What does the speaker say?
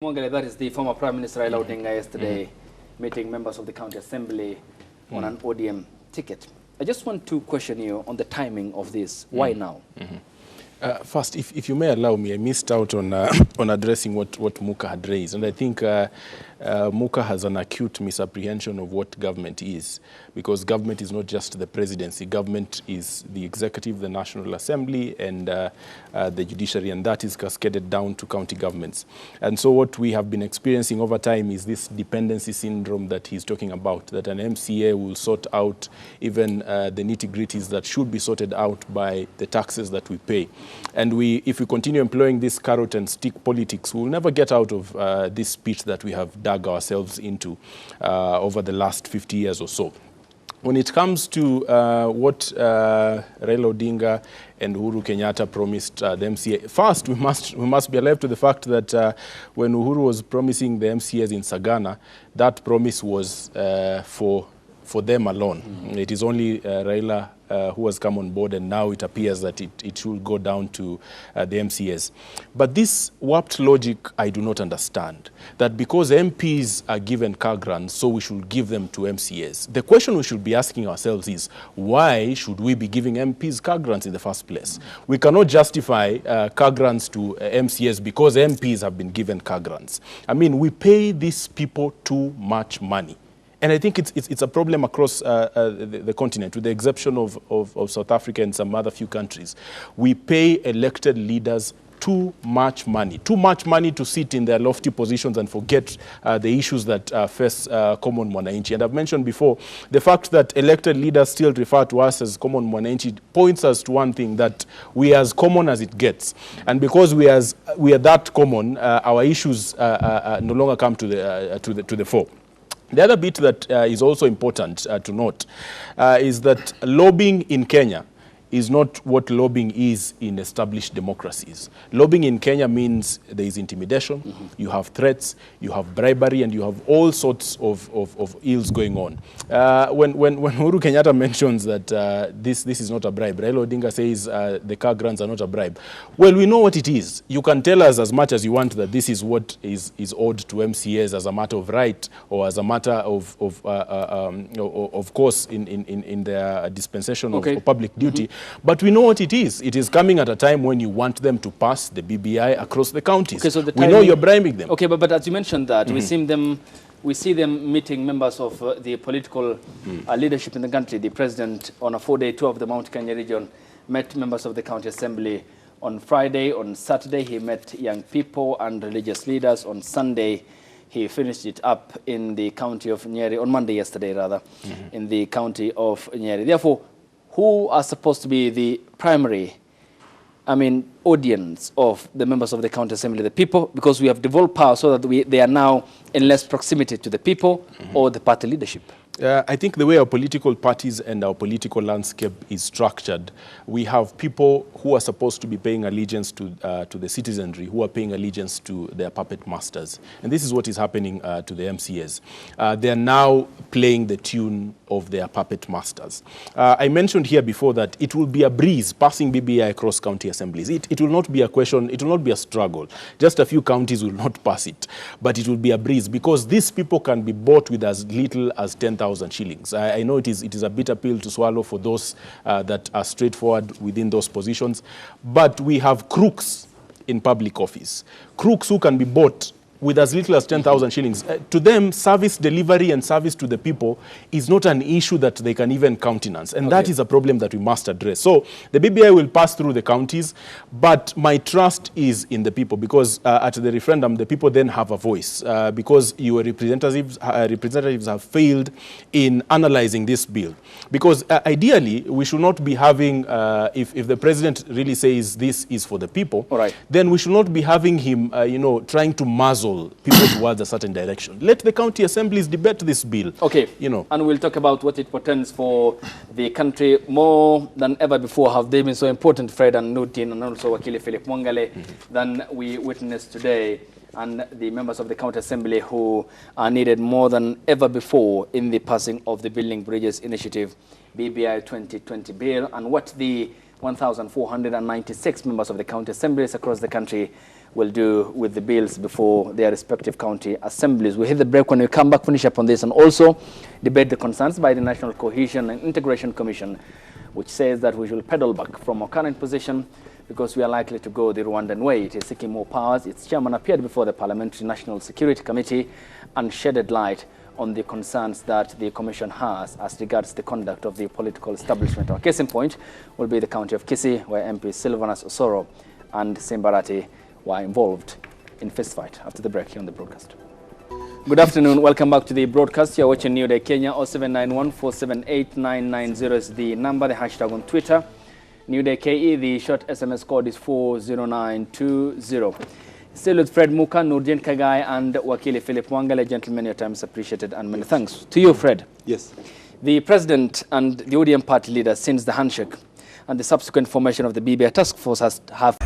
Mwangale, that is the former Prime Minister Raila Odinga yesterday meeting members of the County Assembly on an ODM ticket. I just want to question you on the timing of this. Why now? First, if you may allow me, I missed out on on addressing what Muka had raised, and I think Muka has an acute misapprehension of what government is, because government is not just the presidency. Government is the executive, the National Assembly, and the judiciary, and that is cascaded down to county governments. And so what we have been experiencing over time is this dependency syndrome that he's talking about, that an MCA will sort out even the nitty-gritties that should be sorted out by the taxes that we pay. And if we continue employing this carrot and stick politics, we'll never get out of this pit that we have dug ourselves into over the last 50 years or so. When it comes to what Raila Odinga and Uhuru Kenyatta promised the MCA, first we must be alive to the fact that when Uhuru was promising the MCAs in Sagana, that promise was for them alone. It is only Raila who has come on board, and now it appears that it should go down to the MCAs. But this warped logic I do not understand, that because MPs are given car grants, so we should give them to MCAs. The question we should be asking ourselves is, why should we be giving MPs car grants in the first place? We cannot justify car grants to MCAs because MPs have been given car grants. I mean, we pay these people too much money. And I think it's a problem across the continent, with the exception of South Africa and some other few countries. We pay elected leaders too much money to sit in their lofty positions and forget the issues that face common mwananchi. And I've mentioned before, the fact that elected leaders still refer to us as common mwananchi points us to one thing, that we are as common as it gets. And because we are that common, our issues no longer come to the fore. The other bit that is also important to note is that lobbying in Kenya is not what lobbying is in established democracies. Lobbying in Kenya means there is intimidation, you have threats, you have bribery, and you have all sorts of ills going on. When Uhuru Kenyatta mentions that this is not a bribe, Raila Odinga says the car grants are not a bribe. Well, we know what it is. You can tell us as much as you want that this is what is owed to MCAs as a matter of right, or as a matter of course in their dispensation of public duty. But we know what it is. It is coming at a time when you want them to pass the BBI across the counties. Okay, so we know you're bribing them. Okay, but as you mentioned that, we see them meeting members of the political leadership in the country. The president, on a 4-day tour of the Mount Kenya region, met members of the County Assembly on Friday. On Saturday, he met young people and religious leaders. On Sunday, he finished it up in the county of Nyeri, on Monday yesterday rather, in the county of Nyeri. Therefore, who are supposed to be the primary, audience of the members of the County Assembly? The people, because we have devolved power so that they are now in less proximity to the people or the party leadership? I think the way our political parties and our political landscape is structured, we have people who are supposed to be paying allegiance to the citizenry, who are paying allegiance to their puppet masters. And this is what is happening to the MCAs. They are now playing the tune of their puppet masters. I mentioned here before that it will be a breeze passing BBI across county assemblies. It will not be a question, it will not be a struggle. Just a few counties will not pass it, but it will be a breeze, because these people can be bought with as little as 10,000 shillings. I know it is a bitter pill to swallow for those that are straightforward within those positions, but we have crooks in public office. Crooks who can be bought with as little as 10,000 shillings. To them, service delivery and service to the people is not an issue that they can even countenance. And that is a problem that we must address. So the BBI will pass through the counties, but my trust is in the people, because at the referendum, the people then have a voice, because your representatives have failed in analyzing this bill. Because ideally, we should not be having, if the president really says this is for the people, then we should not be having him, trying to muzzle people towards a certain direction. Let the county assemblies debate this bill. Okay, and we'll talk about what it portends for the country. More than ever before have they been so important, Fred and Nutin, and also Wakili Philip Mwangale, than we witnessed today, and the members of the County Assembly who are needed more than ever before in the passing of the Building Bridges Initiative BBI 2020 bill, and what the 1,496 members of the county assemblies across the country will do with the bills before their respective county assemblies. We hit the break. When we come back, finish up on this and also debate the concerns by the National Cohesion and Integration Commission, which says that we should pedal back from our current position because we are likely to go the Rwandan way. It is seeking more powers. Its chairman appeared before the Parliamentary National Security Committee and shedded light on the concerns that the Commission has as regards the conduct of the political establishment. Our case in point will be the county of Kisii, where MP Sylvanus Osoro and Simbarati were involved in fistfight. After the break here on the broadcast. Good afternoon. Welcome back to the broadcast. You're watching New Day Kenya. 0791478990 is the number, the hashtag on Twitter. New Day KE, the short SMS code is 40920. Still with Fred Muka, Nurdin Kagai, and Wakili Philip Mwangale. Gentlemen, your time is appreciated and many thanks. To you, Fred. Yes. The President and the ODM party leader, since the handshake and the subsequent formation of the BBI task force, have